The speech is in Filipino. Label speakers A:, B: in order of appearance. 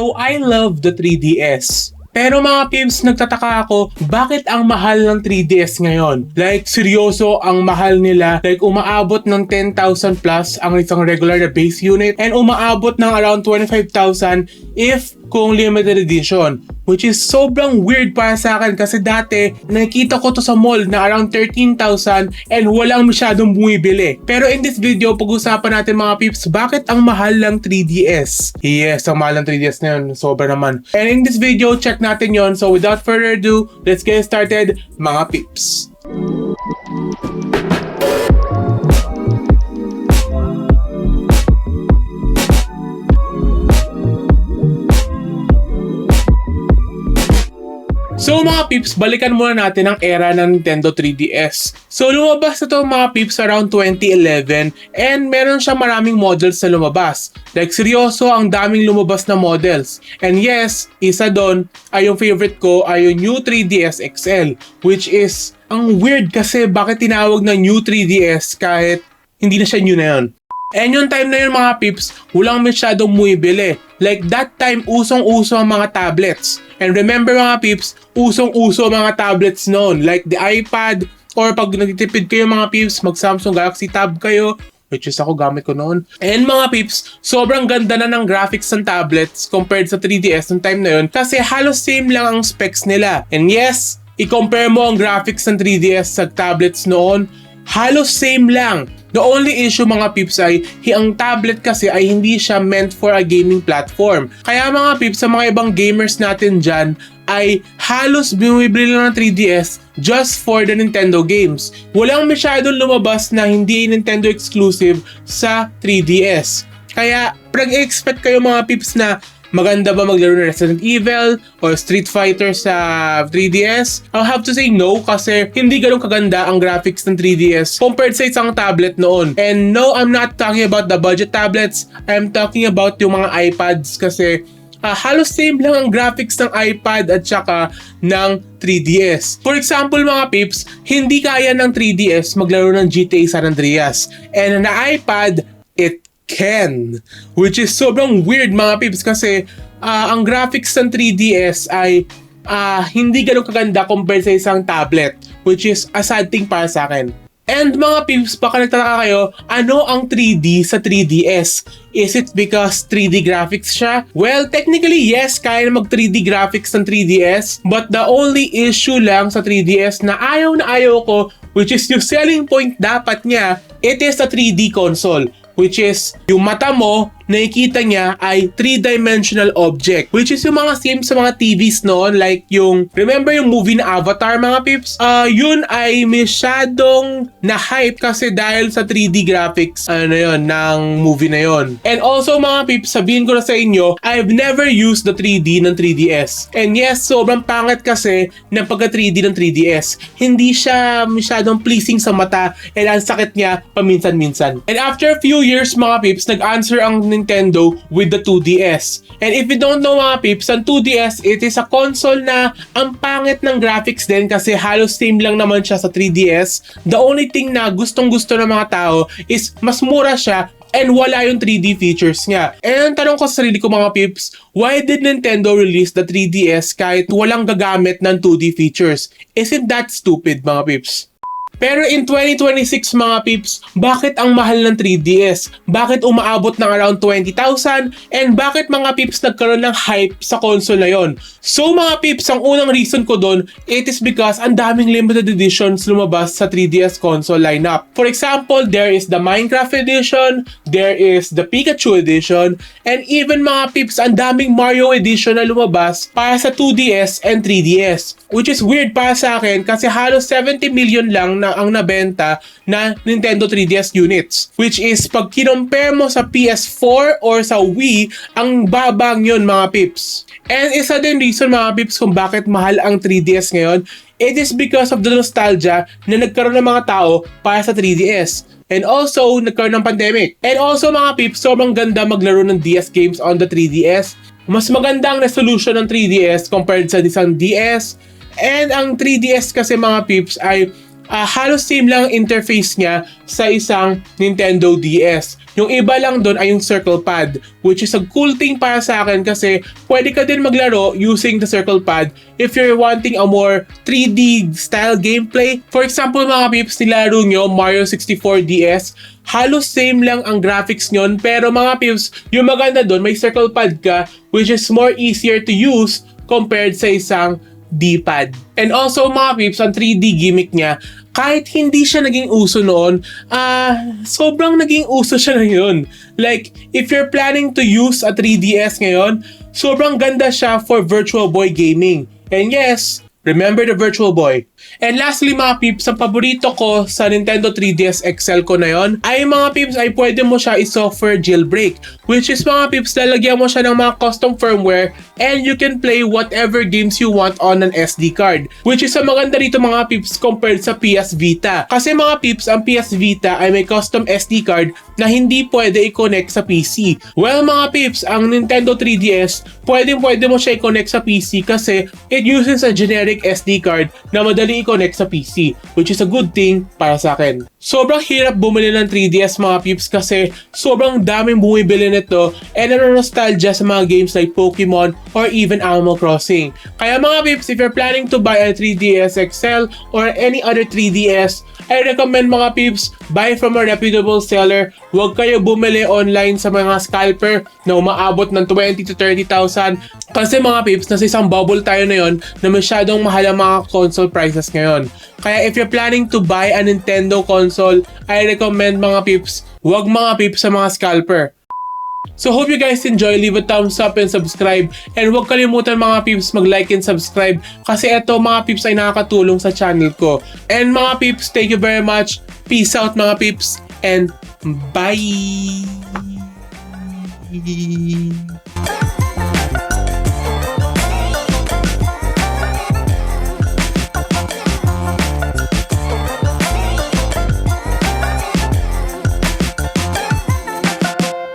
A: So, I love the 3DS. Pero mga peeps, nagtataka ako, bakit ang mahal ng 3DS ngayon? Like, seryoso ang mahal nila. Like, umaabot ng 10,000 plus ang isang regular na base unit and umaabot ng around 25,000 if kung limited edition. Which is sobrang weird para sa akin kasi dati nakikita ko to sa mall na around 13,000 and walang masyadong bumibili. Pero in this video, pag-usapan natin mga peeps, bakit ang mahal ng 3DS? Yes, ang mahal ng 3DS na yun. Sobra naman. And in this video, check natin yon. So without further ado, let's get started mga peeps. So mga peeps, balikan muna natin ang era ng Nintendo 3DS. So lumabas na to mga peeps around 2011 and meron siyang maraming models na lumabas. Like seryoso, ang daming lumabas na models. And yes, isa doon ay yung favorite ko ay yung New 3DS XL, which is ang weird kasi bakit tinawag na New 3DS kahit hindi na siya new na yun. And yung time na yun mga peeps, walang masyadong bumibili. Like that time, usong-uso ang mga tablets. And remember mga peeps, usong-uso ang mga tablets noon. Like the iPad, or pag nagtitipid kayo mga peeps, mag Samsung Galaxy Tab kayo, which is ako gamit ko noon. And mga peeps, sobrang ganda na ng graphics ng tablets compared sa 3DS ng time na yun kasi halos same lang ang specs nila. And yes, i-compare mo ang graphics ng 3DS sa tablets noon, halos same lang. The only issue mga peeps ay ang tablet kasi ay hindi siya meant for a gaming platform. Kaya mga peeps, sa mga ibang gamers natin dyan ay halos bumibili lang ng 3DS just for the Nintendo games. Walang masyadong lumabas na hindi Nintendo exclusive sa 3DS. Kaya pag-expect kayo mga peeps na maganda ba maglaro ng Resident Evil or Street Fighter sa 3DS? I'll have to say no kasi hindi ganun kaganda ang graphics ng 3DS compared sa isang tablet noon. And no, I'm not talking about the budget tablets. I'm talking about yung mga iPads kasi halos same lang ang graphics ng iPad at saka ng 3DS. For example mga peeps, hindi kaya ng 3DS maglaro ng GTA San Andreas. And na iPad, it can. Which is sobrang weird mga peeps kasi ang graphics ng 3DS ay hindi ganun kaganda compared sa isang tablet, which is a sad thing para sa akin. And mga peeps, baka nagtataka kayo, ano ang 3D sa 3DS? Is it because 3D graphics siya? Well, technically yes, kaya na mag 3D graphics ng 3DS, but the only issue lang sa 3DS na ayaw ko, which is yung selling point dapat niya, it is a 3D console. Which is, yung mata mo, nakikita niya ay 3-dimensional object. Which is yung mga same sa mga TVs noon. Like yung, remember yung movie na Avatar mga peeps? Yun ay masyadong na-hype kasi dahil sa 3D graphics ng movie na yun. And also mga peeps, sabihin ko na sa inyo, I've never used the 3D ng 3DS. And yes, sobrang pangit kasi ng pagka 3D ng 3DS. Hindi siya masyadong pleasing sa mata and ang sakit niya paminsan-minsan. And after a few years mga peeps, nag-answer ang Nintendo with the 2DS. And if you don't know mga peeps, ang 2DS, it is a console na ang pangit ng graphics din kasi halos same lang naman siya sa 3DS. The only thing na gustong-gusto ng mga tao is mas mura siya and wala yung 3D features niya. And ang tanong ko sa sarili ko mga peeps, why did Nintendo release the 3DS kahit walang gagamit ng 2D features? Isn't that stupid mga peeps? Pero in 2026 mga peeps, bakit ang mahal ng 3DS? Bakit umaabot ng around 20,000? And bakit mga peeps nagkaroon ng hype sa console na yon? So mga peeps, ang unang reason ko doon, it is because ang daming limited editions lumabas sa 3DS console lineup. For example, there is the Minecraft edition, there is the Pikachu edition, and even mga peeps, ang daming Mario edition na lumabas para sa 2DS and 3DS. Which is weird para sa akin kasi halos 70 million lang na ang nabenta na Nintendo 3DS units. Which is, pag kinompare mo sa PS4 or sa Wii, ang babang yun mga peeps. And isa din reason mga peeps kung bakit mahal ang 3DS ngayon, it is because of the nostalgia na nagkaroon ng mga tao para sa 3DS. And also, nagkaroon ng pandemic. And also mga peeps, sobrang ganda maglaro ng DS games on the 3DS. Mas maganda ang resolution ng 3DS compared sa isang DS. And ang 3DS kasi mga peeps ay halos same lang ang interface niya sa isang Nintendo DS. Yung iba lang doon ay yung circle pad, which is a cool thing para sa akin kasi pwede ka din maglaro using the circle pad if you're wanting a more 3D style gameplay. For example, mga peeps, nilaro nyo Mario 64 DS, halos same lang ang graphics nyon, pero mga peeps, yung maganda doon, may circle pad ka, which is more easier to use compared sa isang D-pad. And also mga peeps, ang 3D gimmick niya, kahit hindi siya naging uso noon, sobrang naging uso siya ngayon. Like, if you're planning to use a 3DS ngayon, sobrang ganda siya for Virtual Boy gaming. And yes, remember the Virtual Boy. And lastly mga peeps, ang paborito ko sa Nintendo 3DS XL ko na yon ay mga peeps ay pwede mo siya i-software jailbreak, which is mga peeps lalagyan mo siya ng mga custom firmware and you can play whatever games you want on an SD card, which is ang maganda rito mga peeps compared sa PS Vita. Kasi mga peeps, ang PS Vita ay may custom SD card na hindi pwede i-connect sa PC. Well mga peeps, ang Nintendo 3DS pwede mo siya i-connect sa PC kasi it uses a generic SD card na madali i-connect sa PC, which is a good thing para sa akin. Sobrang hirap bumili ng 3DS mga peeps kasi sobrang daming bumibili nito and nostalgia sa mga games like Pokemon or even Animal Crossing. Kaya mga peeps, if you're planning to buy a 3DS XL or any other 3DS, I recommend mga peeps, buy from a reputable seller. Huwag kayo bumili online sa mga scalper na umaabot ng 20 to 30,000 kasi mga peeps, nasa isang bubble tayo na yon na masyadong mahal ang mga console prices ngayon. Kaya if you're planning to buy a Nintendo console, I recommend mga peeps, huwag mga peeps sa mga scalper. So hope you guys enjoy, leave a thumbs up and subscribe, and huwag kalimutan mga peeps mag-like and subscribe kasi eto mga peeps ay nakakatulong sa channel ko. And mga peeps, thank you very much. Peace out mga peeps and bye!